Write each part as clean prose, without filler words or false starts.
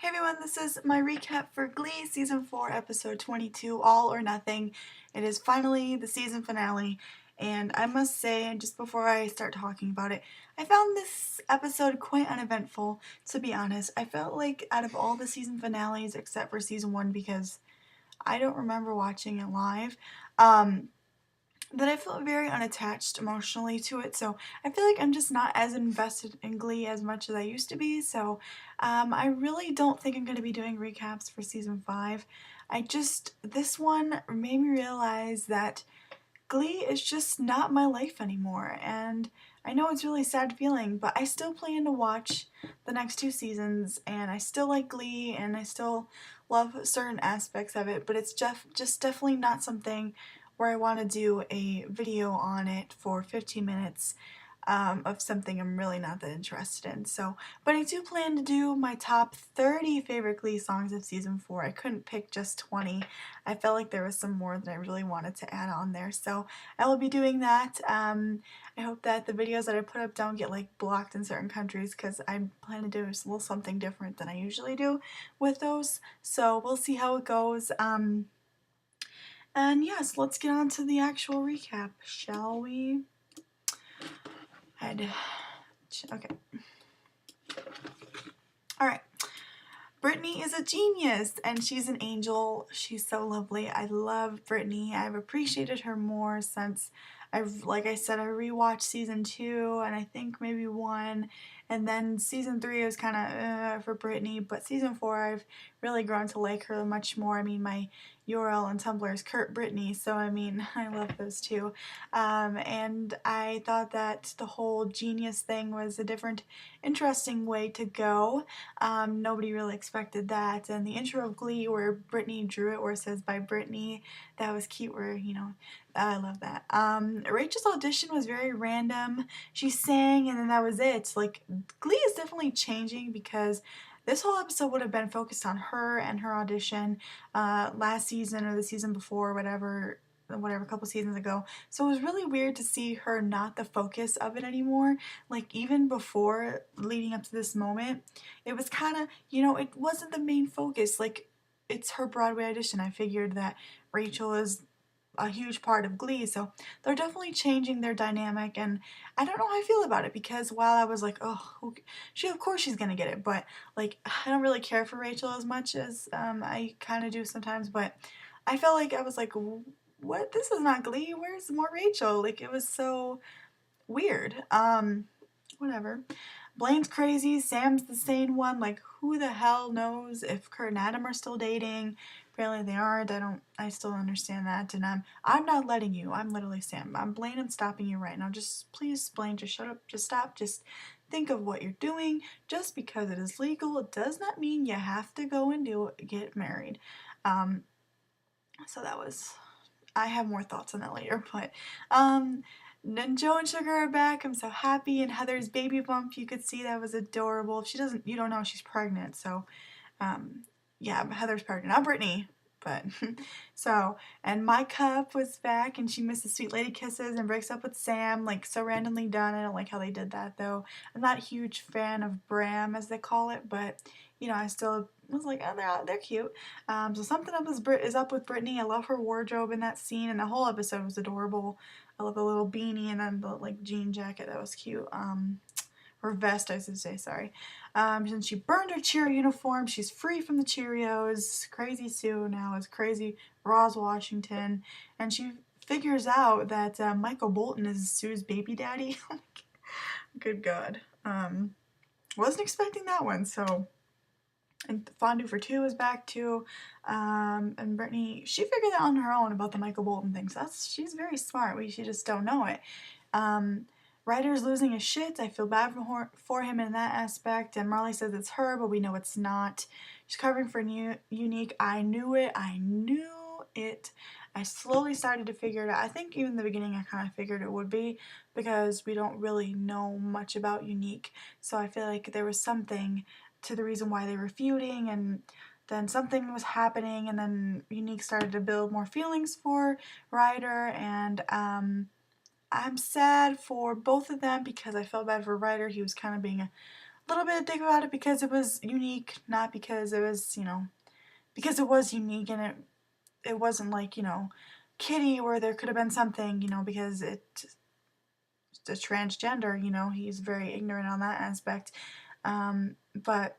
Hey everyone, this is my recap for Glee Season 4, Episode 22, All or Nothing. It is finally the season finale, and I must say, just before I start talking about it, I found this episode quite uneventful, to be honest. I felt like out of all the season finales, except for Season 1, because I don't remember watching it live, that I felt very unattached emotionally to it, so I feel like I'm just not as invested in Glee as much as I used to be, so I really don't think I'm going to be doing recaps for Season 5. This one made me realize that Glee is just not my life anymore, and I know it's a really sad feeling, but I still plan to watch the next two seasons, and I still like Glee, and I still love certain aspects of it, but it's just definitely not something where I want to do a video on it for 15 minutes of something I'm really not that interested in. So, but I do plan to do my top 30 favorite Glee songs of season 4. I couldn't pick just 20. I felt like there was some more that I really wanted to add on there. So I will be doing that. I hope that the videos that I put up don't get like blocked in certain countries because I plan to do a little something different than I usually do with those. So we'll see how it goes. And yes, let's get on to the actual recap, shall we? Okay. Alright. Brittany is a genius and she's an angel. She's so lovely. I love Brittany. I've appreciated her more since like I said, I rewatched season 2 and I think maybe 1, and then season 3 was kind of for Brittany, but season 4 I've really grown to like her much more. I mean, my URL on Tumblr is Kurt Brittany, so I mean, I love those two. And I thought that the whole genius thing was a different, interesting way to go. Nobody really expected that, and the intro of Glee where Brittany drew it, where it says by Brittany, that was cute, where, you know, I love that. Rachel's audition was very random. She sang and then that was it. Like, Glee is definitely changing because this whole episode would have been focused on her and her audition last season or the season before, whatever, a couple seasons ago. So it was really weird to see her not the focus of it anymore. Like, even before, leading up to this moment, it was kind of, you know, it wasn't the main focus. Like, it's her Broadway audition. I figured that Rachel is a huge part of Glee, so they're definitely changing their dynamic, and I don't know how I feel about it, because while I was like, oh, of course she's gonna get it, but like, I don't really care for Rachel as much as I kind of do sometimes, but I felt like I was like, what, this is not Glee, where's more Rachel? Like, it was so weird. Whatever. Blaine's crazy, Sam's the sane one. Like, who the hell knows if Kurt and Adam are still dating? Apparently they aren't. I still don't understand that. And I'm not letting you. I'm literally Sam. I'm Blaine. I'm stopping you right now. Just please, Blaine, just shut up. Just stop. Just think of what you're doing. Just because it is legal, it does not mean you have to go and get married. So that was, I have more thoughts on that later, but then Joe and Sugar are back. I'm so happy. And Heather's baby bump, you could see that was adorable. If she doesn't, you don't know she's pregnant. So, yeah, Heather's pregnant, not Brittany. But so, and My Cup was back, and she misses Sweet Lady Kisses and breaks up with Sam, like so randomly done. I don't like how they did that though. I'm not a huge fan of Bram, as they call it, but you know, I still was like, oh, they're cute. So something up is up with Brittany. I love her wardrobe in that scene, and the whole episode was adorable. I love the little beanie and then the like jean jacket. That was cute. Her vest, I should say, sorry. Since she burned her Cheerio uniform, she's free from the Cheerios. Crazy Sue now is Crazy Roz Washington, and she figures out that Michael Bolton is Sue's baby daddy. Good God. Wasn't expecting that one, so. And Fondue for Two is back too. And Brittany, she figured that on her own about the Michael Bolton thing. So she's very smart. She just don't know it. Ryder's losing his shit. I feel bad for him in that aspect. And Marley says it's her, but we know it's not. She's covering for Unique. I knew it. I knew it. I slowly started to figure it out. I think even in the beginning I kind of figured it would be, because we don't really know much about Unique. So I feel like there was something to the reason why they were feuding, and then something was happening, and then Unique started to build more feelings for Ryder, and I'm sad for both of them because I felt bad for Ryder. He was kind of being a little bit of dick about it because it was unique, not because it was, because it was unique and it wasn't like, Kitty where there could have been something, because it's a transgender, he's very ignorant on that aspect. But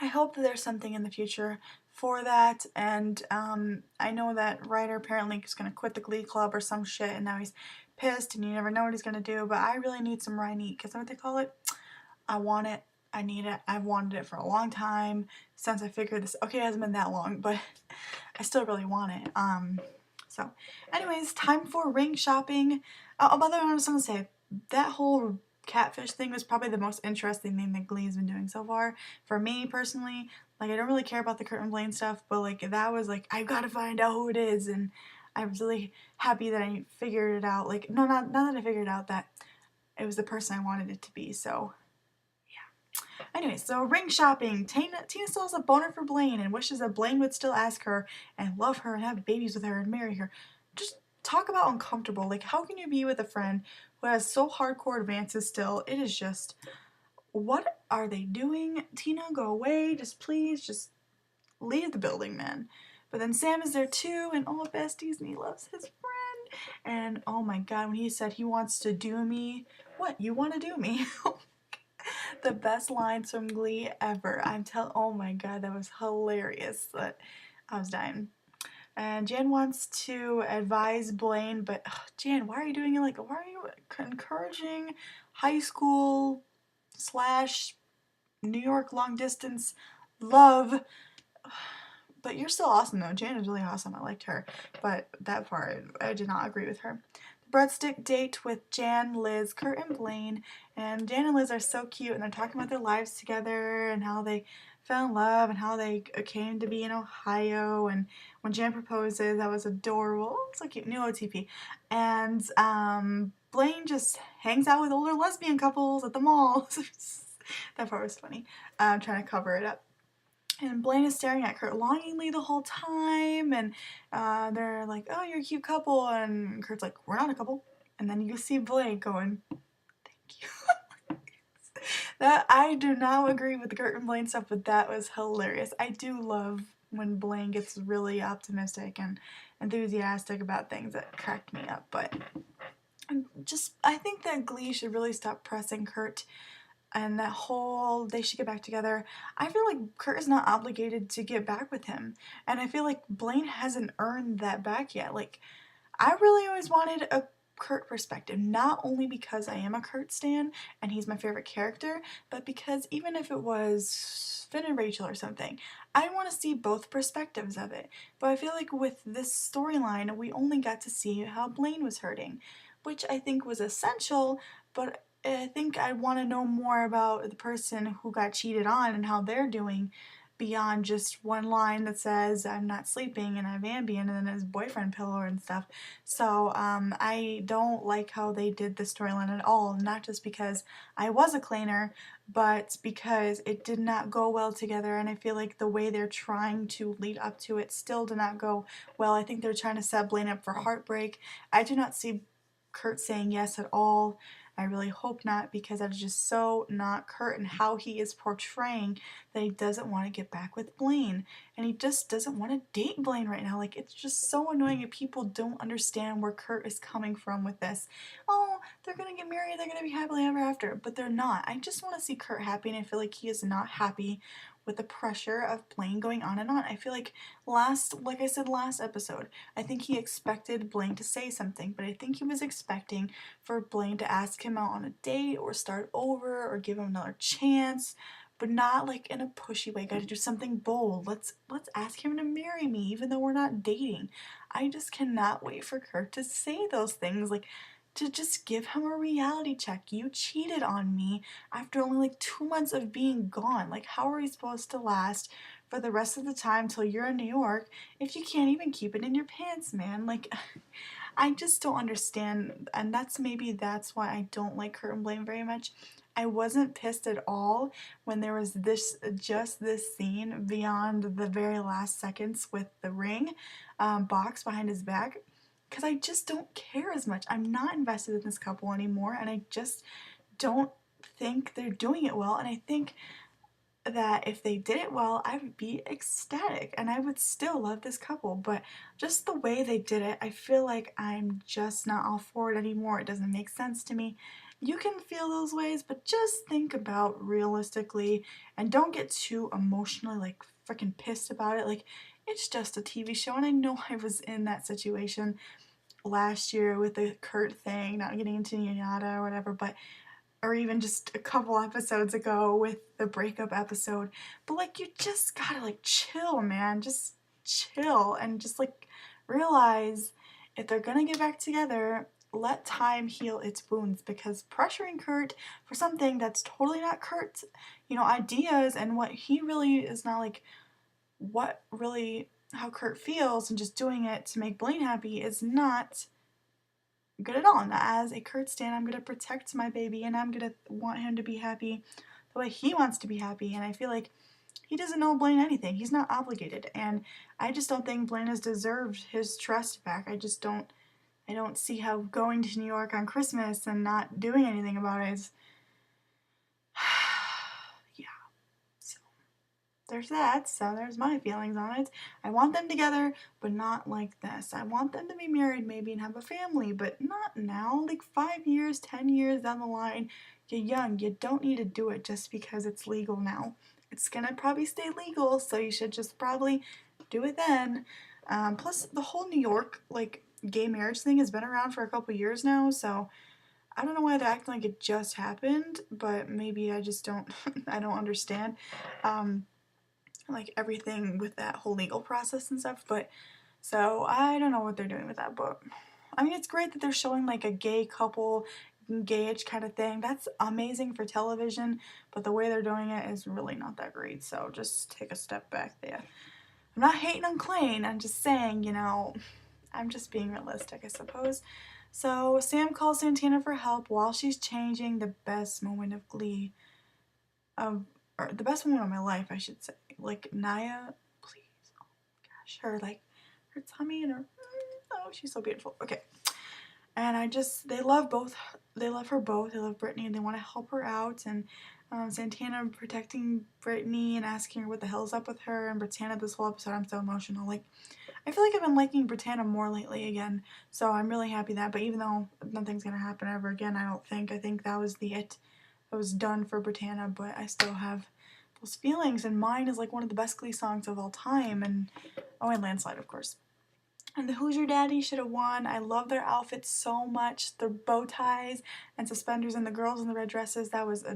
I hope that there's something in the future for that, and I know that Ryder apparently is going to quit the Glee Club or some shit, and now he's pissed, and you never know what he's going to do, but I really need some ranty, because that's what they call it. I want it. I need it. I've wanted it for a long time since I figured this. Okay, it hasn't been that long, but I still really want it. So, anyways, time for ring shopping. Oh, by the way, I was going to say, that whole catfish thing was probably the most interesting thing that Glee's been doing so far. For me, personally, like, I don't really care about the Kurt and Blaine stuff, but, like, that was, like, I've got to find out who it is, and I was really happy that I figured it out. Like, no, not that I figured out that it was the person I wanted it to be, so... Anyway, so ring shopping. Tina still has a boner for Blaine and wishes that Blaine would still ask her and love her and have babies with her and marry her. Just talk about uncomfortable. Like, how can you be with a friend who has so hardcore advances still? It is just, what are they doing? Tina, go away. Just please, just leave the building, man. But then Sam is there too, and all besties, and he loves his friend. And oh my god, when he said he wants to do me, what? You want to do me? The best lines from Glee ever. Oh my god, that was hilarious. I was dying. And Jan wants to advise Blaine, but Jan, why are you doing it why are you encouraging high school / New York long distance love? But you're still awesome though. Jan is really awesome. I liked her. But that part, I did not agree with her. Breadstick date with Jan, Liz, Kurt, and Blaine. And Jan and Liz are so cute, and they're talking about their lives together and how they fell in love and how they came to be in Ohio. And when Jan proposes, that was adorable. It's so cute. New OTP. And Blaine just hangs out with older lesbian couples at the mall. That part was funny. I'm trying to cover it up. And Blaine is staring at Kurt longingly the whole time, and they're like, oh, you're a cute couple, and Kurt's like, we're not a couple. And then you see Blaine going, thank you. That, I do not agree with the Kurt and Blaine stuff, but that was hilarious. I do love when Blaine gets really optimistic and enthusiastic about things. That cracked me up, but I think that Glee should really stop pressing Kurt and that whole they should get back together. I feel like Kurt is not obligated to get back with him, and I feel like Blaine hasn't earned that back yet. Like, I really always wanted a Kurt perspective, not only because I am a Kurt stan and he's my favorite character, but because even if it was Finn and Rachel or something, I want to see both perspectives of it. But I feel like with this storyline, we only got to see how Blaine was hurting, which I think was essential, but I think I want to know more about the person who got cheated on and how they're doing beyond just one line that says I'm not sleeping and I have Ambien and then his boyfriend pillow and stuff. So I don't like how they did the storyline at all, not just because I was a cleaner, but because it did not go well together, and I feel like the way they're trying to lead up to it still did not go well. I think they're trying to set Blaine up for heartbreak. I do not see Kurt saying yes at all. I really hope not, because that is just so not Kurt and how he is portraying that he doesn't want to get back with Blaine. And he just doesn't want to date Blaine right now. Like, it's just so annoying if people don't understand where Kurt is coming from with this. Oh, they're going to get married, they're going to be happily ever after. But they're not. I just want to see Kurt happy, and I feel like he is not happy with the pressure of Blaine going on and on. I feel like like I said last episode, I think he expected Blaine to say something, but I think he was expecting for Blaine to ask him out on a date or start over or give him another chance, but not like in a pushy way. Gotta do something bold. Let's ask him to marry me even though we're not dating. I just cannot wait for Kurt to say those things, like to just give him a reality check. You cheated on me after only like 2 months of being gone. Like, how are we supposed to last for the rest of the time till you're in New York if you can't even keep it in your pants, man? Like, I just don't understand, and that's why I don't like Kurt and Blaine very much. I wasn't pissed at all when there was just this scene beyond the very last seconds with the ring box behind his back, because I just don't care as much. I'm not invested in this couple anymore, and I just don't think they're doing it well, and I think that if they did it well, I would be ecstatic and I would still love this couple. But just the way they did it, I feel like I'm just not all for it anymore. It doesn't make sense to me. You can feel those ways, but just think about realistically and don't get too emotionally like freaking pissed about it. Like, it's just a TV show, and I know I was in that situation last year with the Kurt thing, not getting into yada or whatever, but or even just a couple episodes ago with the breakup episode. But like, you just gotta like chill, man. Just chill and just like realize if they're gonna get back together, let time heal its wounds, because pressuring Kurt for something that's totally not Kurt's, ideas and what he really is not like what really how Kurt feels, and just doing it to make Blaine happy is not good at all. And as a Kurt stan, I'm gonna protect my baby and I'm gonna want him to be happy the way he wants to be happy. And I feel like he doesn't owe Blaine anything. He's not obligated. And I just don't think Blaine has deserved his trust back. I don't see how going to New York on Christmas and not doing anything about it is yeah. So there's that. So there's my feelings on it. I want them together, but not like this. I want them to be married maybe and have a family, but not now. Like 5 years, 10 years down the line. You're young. You don't need to do it just because it's legal now. It's gonna probably stay legal, so you should just probably do it then. Plus, the whole New York like gay marriage thing has been around for a couple years now, so I don't know why they're acting like it just happened, but maybe I just don't I don't understand. Like everything with that whole legal process and stuff, but so I don't know what they're doing with that, but I mean, it's great that they're showing like a gay couple engaged kind of thing. That's amazing for television, but the way they're doing it is really not that great, so just take a step back there. I'm not hating on Blaine, I'm just saying, I'm just being realistic, I suppose. So Sam calls Santana for help while she's changing. The best moment of Glee, or the best moment of my life, I should say. Like, Naya, please, oh my gosh, her tummy and her, oh, she's so beautiful. Okay, and they love her both. They love Brittany and they want to help her out. And Santana protecting Brittany and asking her what the hell's up with her. And Brittana, this whole episode, I'm so emotional. Like, I feel like I've been liking Brittana more lately again, so I'm really happy that. But even though nothing's gonna happen ever again, I think that was it. That was done for Brittana. But I still have those feelings, and Mine is like one of the best Glee songs of all time. And and Landslide, of course. And the Who's Your Daddy should have won. I love their outfits so much. Their bow ties and suspenders, and the girls in the red dresses, that was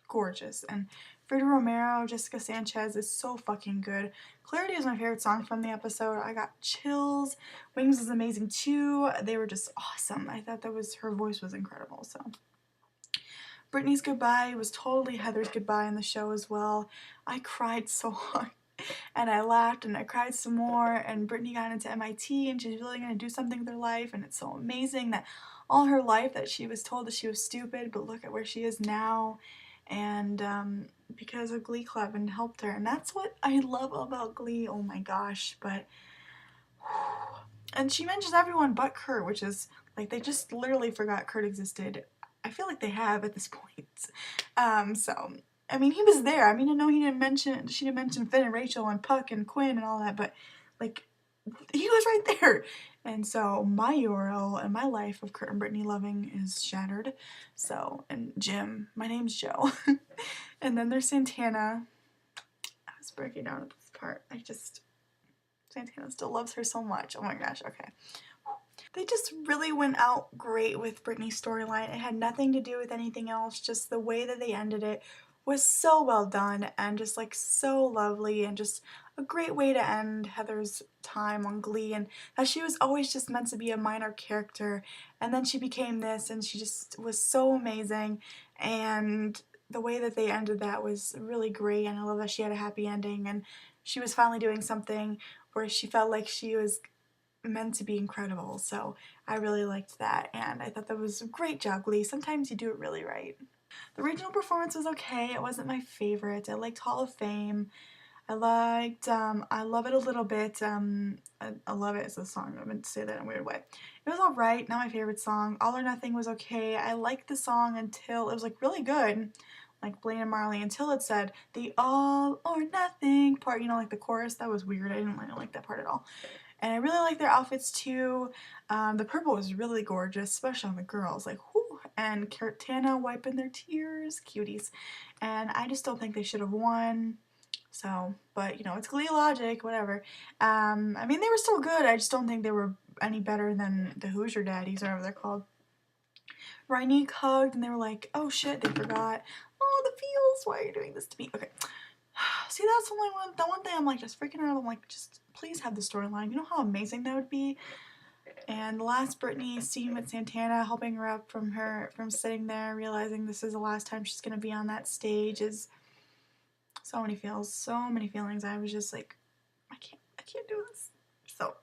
gorgeous. And Frida Romero, Jessica Sanchez is so fucking good. Clarity is my favorite song from the episode. I got chills. Wings was amazing too. They were just awesome. I thought her voice was incredible. So Brittany's goodbye was totally Heather's goodbye in the show as well. I cried so hard. And I laughed and I cried some more, and Brittany got into MIT and she's really going to do something with her life, and it's so amazing that all her life that she was told that she was stupid, but look at where she is now, and because of Glee Club and helped her. And that's what I love about Glee, oh my gosh. But and she mentions everyone but Kurt, which is like they just literally forgot Kurt existed. I feel like they have at this point. So I mean, he was there. I mean, I know she didn't mention Finn and Rachel and Puck and Quinn and all that, but like, he was right there. And so my URL and my life of Kurt and Brittany loving is shattered. So, and Jim, my name's Joe. And then there's Santana. I was breaking down at this part. Santana still loves her so much. Oh my gosh, okay. They just really went out great with Brittany's storyline. It had nothing to do with anything else. Just the way that they ended it was so well done and just like so lovely, and just a great way to end Heather's time on Glee, and that she was always just meant to be a minor character, and then she became this, and she just was so amazing. And the way that they ended that was really great, and I love that she had a happy ending and she was finally doing something where she felt like she was meant to be incredible. So I really liked that, and I thought that was a great job, Glee. Sometimes you do it really right. The regional performance was okay. It wasn't my favorite. I liked Hall of Fame. I liked I Love It a Little Bit. I Love It is a song. I meant to say that in a weird way. It was alright, not my favorite song. All or Nothing was okay. I liked the song until it was like really good, like Blaine and Marley, until it said the all or nothing part, you know, like the chorus. That was weird. I didn't like that part at all. And I really like their outfits too. The purple was really gorgeous, especially on the girls. Like, whoo! And Tana wiping their tears, cuties. And I just don't think they should have won. So, but you know, it's Glee logic, whatever. I mean, they were still good. I just don't think they were any better than the Hoosier Daddies, or whatever they're called. Rhynique hugged, and they were like, "Oh shit, they forgot. Oh, the feels. Why are you doing this to me?" Okay. See, that's the one thing I'm like just freaking out. I'm like, just please have the storyline. You know how amazing that would be. And the last Brittany scene with Santana helping her up from sitting there, realizing this is the last time she's gonna be on that stage, is so many feels, so many feelings. I was just like, I can't do this. So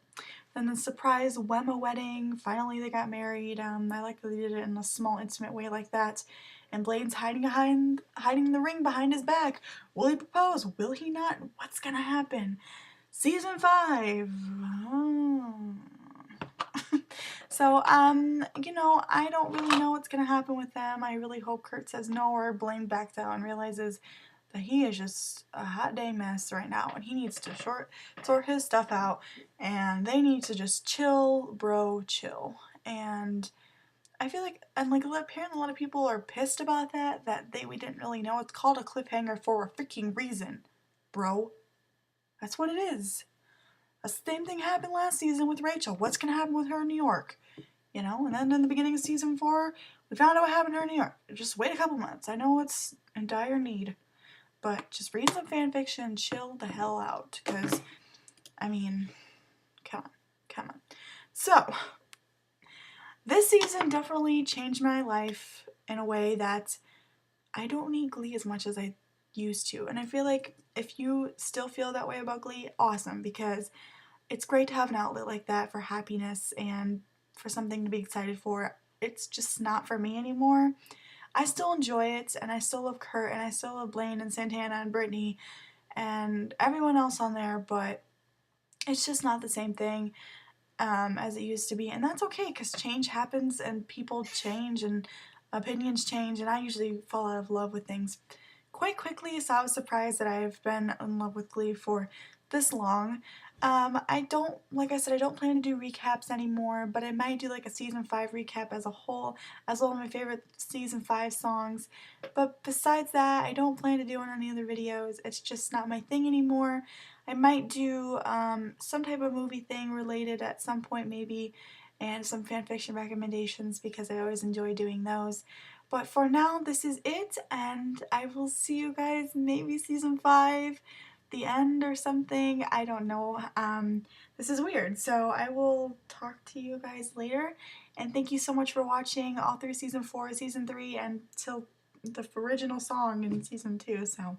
then the surprise Wemma wedding. Finally, they got married. I like that they did it in a small, intimate way like that. And Blaine's hiding the ring behind his back. Will he propose? Will he not? What's gonna happen? Season 5. Oh. So, you know, I don't really know what's gonna happen with them. I really hope Kurt says no, or Blaine backs out and realizes that he is just a hot dang mess right now, and he needs to sort his stuff out, and they need to just chill, bro, chill. And I feel like, and like apparently a lot of people are pissed about that we didn't really know. It's called a cliffhanger for a freaking reason, bro. That's what it is. The same thing happened last season with Rachel. What's gonna happen with her in New York? You know, and then in the beginning of season 4, we found out what happened to her in New York. Just wait a couple months. I know it's in dire need, but just read some fan fiction, chill the hell out, because, I mean, come on. So, this season definitely changed my life in a way that I don't need Glee as much as I used to. And I feel like if you still feel that way about Glee, awesome, because it's great to have an outlet like that for happiness and for something to be excited for. It's just not for me anymore. I still enjoy it, and I still love Kurt, and I still love Blaine and Santana and Brittany and everyone else on there, but it's just not the same thing as it used to be. And that's okay, because change happens and people change and opinions change, and I usually fall out of love with things quite quickly, so I was surprised that I've been in love with Glee for this long. I don't, like I said, I don't plan to do recaps anymore, but I might do like a season 5 recap as a whole, as well as my favorite season 5 songs. But besides that, I don't plan to do any other videos. It's just not my thing anymore. I might do some type of movie thing related at some point maybe, and some fanfiction recommendations, because I always enjoy doing those. But for now, this is it, and I will see you guys maybe season 5, the end or something. I don't know. This is weird. So I will talk to you guys later, and thank you so much for watching all through season 4, season 3, and till the original song in season 2. So